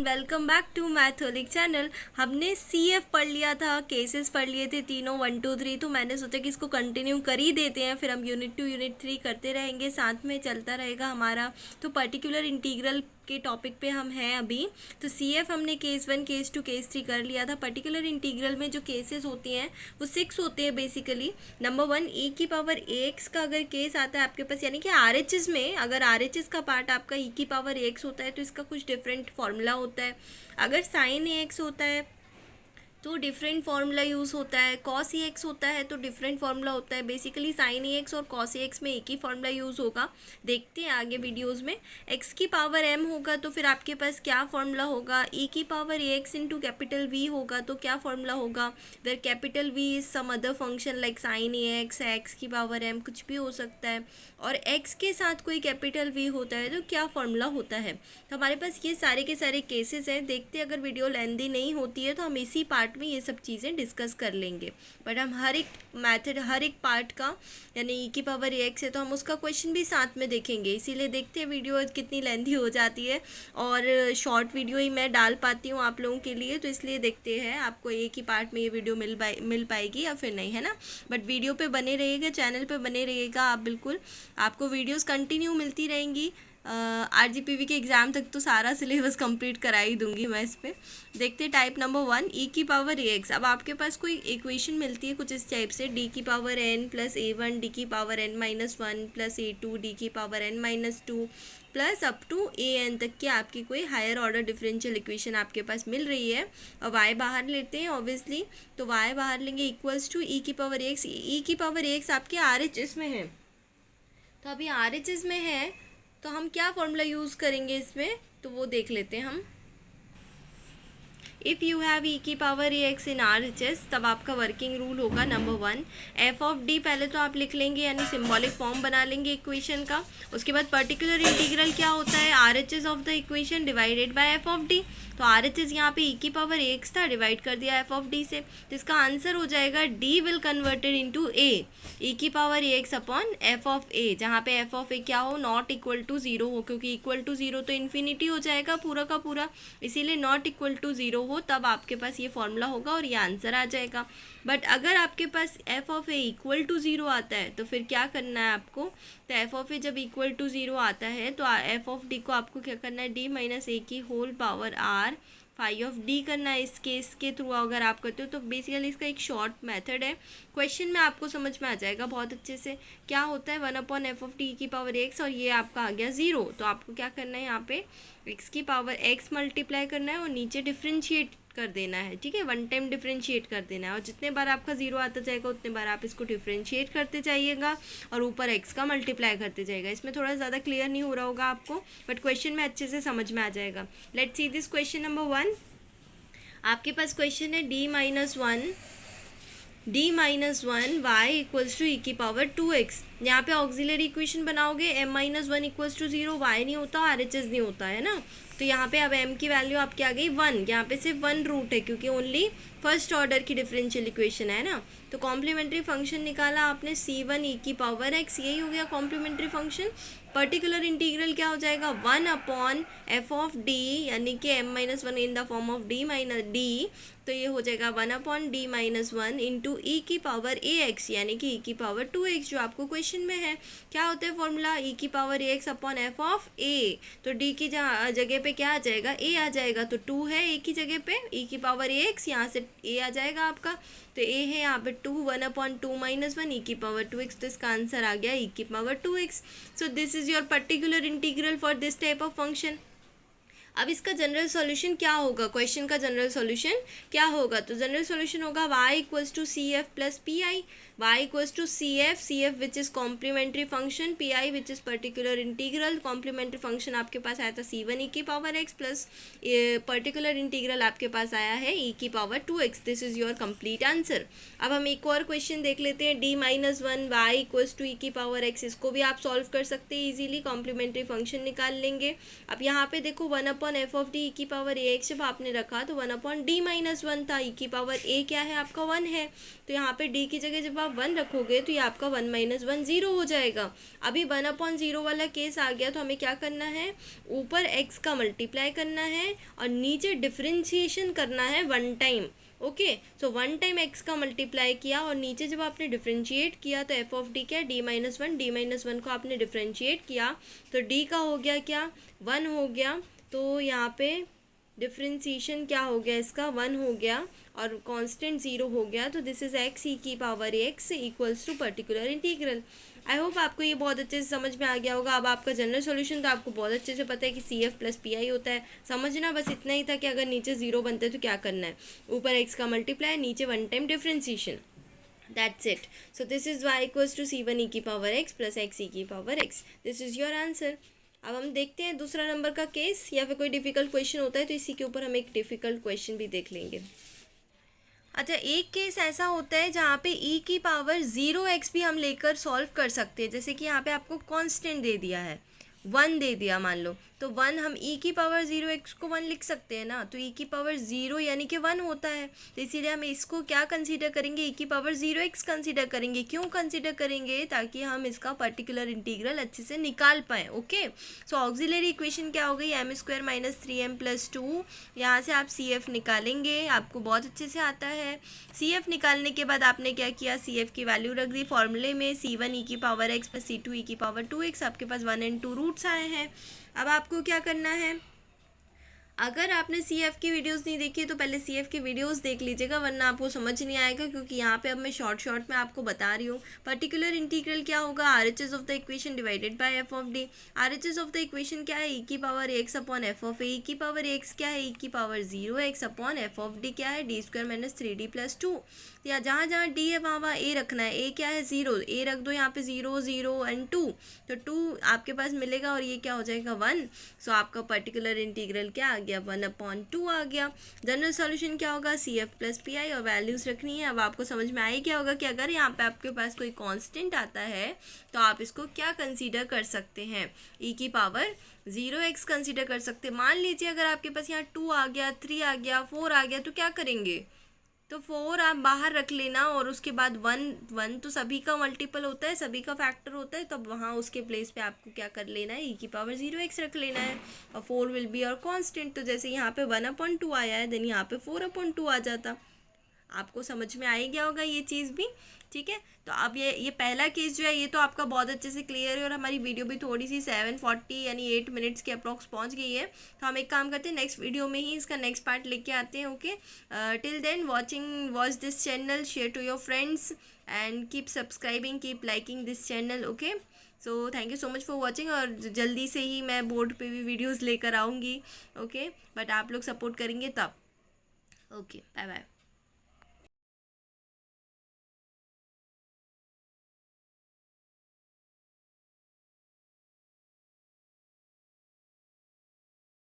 Welcome back to Matholic channel. हमने CF पढ़ लिया था, केसेस पढ़ लिए थे तीनों 1 2 3। तो मैंने सोचा कि इसको कंटिन्यू कर ही देते हैं, फिर हम यूनिट 2 यूनिट 3 करते रहेंगे, साथ में चलता रहेगा हमारा। तो पर्टिकुलर इंटीग्रल के टॉपिक पे हम हैं अभी। तो सीएफ हमने केस 1 केस 2 केस 3 कर लिया था। पर्टिकुलर इंटीग्रल में जो केसेस होती हैं वो 6 होते हैं बेसिकली। नंबर 1, e की पावर ax का अगर केस आता है आपके पास, यानी कि आरएचएस में अगर आरएचएस का पार्ट आपका e की पावर ax होता है तो इसका कुछ डिफरेंट फार्मूला होता है। अगर साइन ax होता है तो डिफरेंट फार्मूला यूज़ होता है। कॉस ई एक्स होता है तो डिफरेंट फार्मूला होता है। बेसिकली साइन ई एक्स और कॉस ई एक्स में एक ही फार्मूला यूज़ होगा। देखते हैं आगे वीडियोस में। एक्स की पावर एम होगा तो फिर आपके पास क्या फार्मूला होगा। ई की power a x into capital V होगा तो क्या फार्मूला होगा। Where capital V is some other function like sine e x, x की पावर एम, कुछ भी हो सकता है। और एक्स के साथ कोई कैपिटल वी होता है तो क्या फार्मूला होता है। तो हमारे पास ये सारे के सारे केसेस हैं। देखते हैं, अगर वीडियो लेंदी नहीं होती है तो हम इसी पार्ट में ये सब चीज़ें डिस्कस कर लेंगे। बट हम हर एक मेथड, हर एक पार्ट का, यानी ई की पावर एक्स है तो हम उसका क्वेश्चन भी साथ में देखेंगे। इसीलिए देखते हैं वीडियो कितनी लेंथी हो जाती है, और शॉर्ट वीडियो ही मैं डाल पाती हूँ आप लोगों के लिए। तो इसलिए देखते हैं आपको एक ही पार्ट में ये वीडियो मिल पाएगी या फिर नहीं, है ना। बट वीडियो पे बने रहिएगा, चैनल पे बने रहिएगा आप, बिल्कुल आपको वीडियोस कंटिन्यू मिलती रहेंगी। आरजीपीवी के एग्ज़ाम तक तो सारा सिलेबस कंप्लीट करा ही दूंगी मैं इस पर। देखते हैं टाइप नंबर 1, ई की पावर ए एक्स। अब आपके पास कोई इक्वेशन मिलती है कुछ इस टाइप से, डी की power n plus a one D की power n minus one plus a two D की power n minus two plus up to a n तक की आपकी कोई हायर ऑर्डर डिफरेंशियल इक्वेशन आपके पास मिल रही है। और वाई बाहर लेते हैं ऑब्वियसली, तो वाई बाहर लेंगे इक्वल्स टू ई की पावर एक्स। ई की पावर एक्स आपके आर एच एस में है, तो अभी आर एच एस में है तो हम क्या फॉर्मूला यूज़ करेंगे इसमें, तो वो देख लेते हैं हम। इफ़ यू हैव ई की power a x in are H S, तब आपका वर्किंग रूल होगा नंबर 1, एफ ऑफ डी पहले तो आप लिख लेंगे, यानी सिंबॉलिक फॉर्म बना लेंगे इक्वेशन का। उसके बाद पर्टिकुलर इंटीग्रल क्या होता है, are H S of the equation divided by F of D. तो आर एच एस यहाँ पे ई की पावर एक्स था, डिवाइड कर दिया एफ ऑफ डी से, तो इसका आंसर हो जाएगा D will converted into a, e की power x upon F of a, जहाँ पे एफ ऑफ ए क्या हो, नॉट इक्वल टू ज़ीरो हो, क्योंकि इक्वल टू ज़ीरो तो इन्फिनिटी हो जाएगा पूरा का पूरा, इसीलिए नॉट इक्वल टू ज़ीरो हो तब आपके पास ये फॉर्मूला होगा और ये आंसर आ जाएगा। बट अगर आपके पास f of a equal to zero आता है तो फिर क्या करना है आपको, तो एफ ऑफ ए जब इक्वल टू ज़ीरो आता है तो एफ ऑफ डी को आपको क्या करना है, डी माइनस ए की whole power R phi of D करना है। इस केस के थ्रू अगर आप करते हो तो बेसिकली इसका एक शॉर्ट मेथड है, क्वेश्चन में आपको समझ में आ जाएगा बहुत अच्छे से। क्या होता है, 1 अपॉन एफ ऑफ डी की पावर एक्स, और ये आपका आ गया 0, तो आपको क्या करना है, यहाँ पे एक्स की पावर एक्स मल्टीप्लाई करना है और नीचे डिफ्रेंशिएट कर देना है। ठीक है, 1 टाइम डिफ्रेंशिएट कर देना है, और जितने बार आपका 0 आता जाएगा उतने बार आप इसको डिफ्रेंशिएट करते जाइएगा और ऊपर x का मल्टीप्लाई करते जाइएगा। इसमें थोड़ा ज़्यादा क्लियर नहीं हो रहा होगा आपको, बट क्वेश्चन में अच्छे से समझ में आ जाएगा। Let's see this question number 1। आपके पास क्वेश्चन है D minus one Y equals to e की पावर 2x। यहाँ पे ऑक्सिलरी इक्वेशन बनाओगे, m minus one equals to 0, y नहीं होता, आर एच एस नहीं होता है ना। तो यहाँ पे अब m की वैल्यू आपकी आ गई 1, यहाँ पे सिर्फ 1 रूट है क्योंकि ओनली फर्स्ट ऑर्डर की डिफरेंशियल इक्वेशन है ना। तो कॉम्प्लीमेंट्री फंक्शन निकाला आपने c1 ई की पावर x, यही हो गया कॉम्प्लीमेंट्री फंक्शन। पर्टिकुलर इंटीग्रल क्या हो जाएगा, 1 अपॉन एफ ऑफ डी, यानी कि m minus one in the form of d minus D, तो ये हो जाएगा 1 upon D minus one into e की पावर ए एक्स, यानी कि ई की पावर 2x जो आपको क्वेश्चन में है। क्या होता है फॉर्मूला, ई की power x upon F of a, तो डी की जगह पे क्या आ जाएगा, ए आ जाएगा, तो 2 है ए की जगह पे, ई की पावर एक्स, यहाँ से ए आ जाएगा आपका, तो ए है यहाँ पे 2, 1 अपॉन 2 माइनस वन, ई की पावर 2x, तो इसका आंसर आ गया ई की power 2x। So this is your particular integral for this type of function. अब इसका जनरल सॉल्यूशन क्या होगा, क्वेश्चन का जनरल सॉल्यूशन क्या होगा, तो जनरल सॉल्यूशन होगा y equals to C F plus P I, Y equals to C F which is complementary function, P I which is particular integral. Complementary function आपके पास आया था c1 ई की power x plus particular integral आपके पास आया है e की power 2x। This is your complete answer. अब हम एक और क्वेश्चन देख लेते हैं, D minus one Y equals to e की पावर x। इसको भी आप सॉल्व कर सकते हैं इजीली, कॉम्प्लीमेंट्री फंक्शन निकाल लेंगे। अब यहाँ पे देखो 1 upon F of D E की पावर ए एक्स जब आपने रखा तो 1/d-1 था, ई की पावर ए क्या है आपका 1 है, तो यहाँ पे डी की जगह जब आप 1 रखोगे तो ये आपका 1 - 1 0 हो जाएगा। अभी 1/0 वाला केस आ गया तो हमें क्या करना है, ऊपर x का मल्टीप्लाई करना है और नीचे डिफ्रेंशिएशन करना है 1 टाइम। ओके, सो 1 टाइम x का मल्टीप्लाई किया और नीचे जब आपने डिफ्रेंशिएट किया तो एफ ऑफ डी क्या, d-1 को आपने डिफ्रेंशिएट किया तो d का हो गया क्या, 1 हो गया। तो यहाँ पे डिफ्रेंशिएशन क्या हो गया, इसका 1 हो गया और कांस्टेंट 0 हो गया। तो दिस इज x ई की power x equals to particular integral. I hope आपको ये बहुत अच्छे से समझ में आ गया होगा। अब आपका जनरल सॉल्यूशन तो आपको बहुत अच्छे से पता है कि CF प्लस PI होता है। समझना बस इतना ही था कि अगर नीचे 0 बनते हैं तो क्या करना है, ऊपर x का मल्टीप्लाई, नीचे 1 time differentiation, that's it. So this is y equals to C1 e की power x plus x e की power x। This is your answer. अब हम देखते हैं दूसरा नंबर का केस, या फिर कोई डिफ़िकल्ट क्वेश्चन होता है तो इसी के ऊपर हम एक डिफ़िकल्ट क्वेश्चन भी देख लेंगे। अच्छा, एक केस ऐसा होता है जहाँ पे e की पावर 0x भी हम लेकर सॉल्व कर सकते हैं। जैसे कि यहाँ पे आपको कांस्टेंट दे दिया है, 1 दे दिया मान लो, तो 1 हम e की पावर 0x को 1 लिख सकते हैं ना, तो e की पावर 0 यानी कि 1 होता है, तो इसीलिए हम इसको क्या कंसीडर करेंगे, e की पावर 0x कंसीडर करेंगे। क्यों कंसीडर करेंगे, ताकि हम इसका पर्टिकुलर इंटीग्रल अच्छे से निकाल पाएँ। ओके, सो ऑक्सिलरी इक्वेशन क्या हो गई, m² - 3m + 2। यहाँ से आप CF निकालेंगे, आपको बहुत अच्छे से आता है। CF निकालने के बाद आपने क्या किया, CF की वैल्यू रख दी फॉर्मूले में, C1 ई की पावर x प्लस C2 ई की पावर 2x। आपके पास 1 और 2 रूट्स आए हैं। अब आपको क्या करना है, अगर आपने CF की वीडियोस नहीं देखी तो पहले CF की वीडियोस देख लीजिएगा, वरना आपको समझ नहीं आएगा, क्योंकि यहाँ पे अब मैं शॉर्ट में आपको बता रही हूँ। पर्टिकुलर इंटीग्रल क्या होगा, RHS of the equation divided by F of D. RHS of the equation क्या है, e की power x upon F of A, की पावर x क्या है, e की power 0x upon F of D क्या है, d² - 3d + 2। या जहाँ जहाँ d है वहाँ a रखना है। a क्या है 0, a रख दो यहाँ पे 0 0 और 2, तो 2 आपके पास मिलेगा और ये क्या हो जाएगा 1। सो आपका पर्टिकुलर इंटीग्रल क्या आ गया, 1/2 आ गया। जनरल सॉल्यूशन क्या होगा, CF प्लस PI और वैल्यूज़ रखनी है। अब आपको समझ में आए क्या होगा कि अगर यहाँ पे आपके पास कोई कांस्टेंट आता है तो आप इसको क्या कंसीडर कर सकते हैं, e की पावर 0x कंसीडर कर सकते हैं। मान लीजिए अगर आपके पास यहाँ 2 आ गया, 3 आ गया, 4 आ गया, तो क्या करेंगे, तो 4 आप बाहर रख लेना और उसके बाद 1 तो सभी का मल्टीपल होता है, सभी का फैक्टर होता है, तब वहाँ उसके प्लेस पे आपको क्या कर लेना है, e की पावर 0x रख लेना है और 4 विल बी और कांस्टेंट। तो जैसे यहाँ पे 1/2 आया है, देन यहाँ पे 4/2 आ जाता। आपको समझ में आ ही गया होगा ये चीज़ भी, ठीक है। तो अब ये पहला केस जो है ये तो आपका बहुत अच्छे से क्लियर है, और हमारी वीडियो भी थोड़ी सी 7:40 यानी 8 मिनट्स के अप्रॉक्स पहुंच गई है। तो हम एक काम करते हैं, नेक्स्ट वीडियो में ही इसका नेक्स्ट पार्ट लेके आते हैं। Okay, till then watch this channel, share to your friends and keep subscribing, keep liking this channel. Okay, so thank you so much for watching, और जल्दी से ही मैं बोर्ड पे भी वीडियोज़ लेकर आऊँगी। ओके, बट आप लोग सपोर्ट करेंगे तब। Okay, bye bye.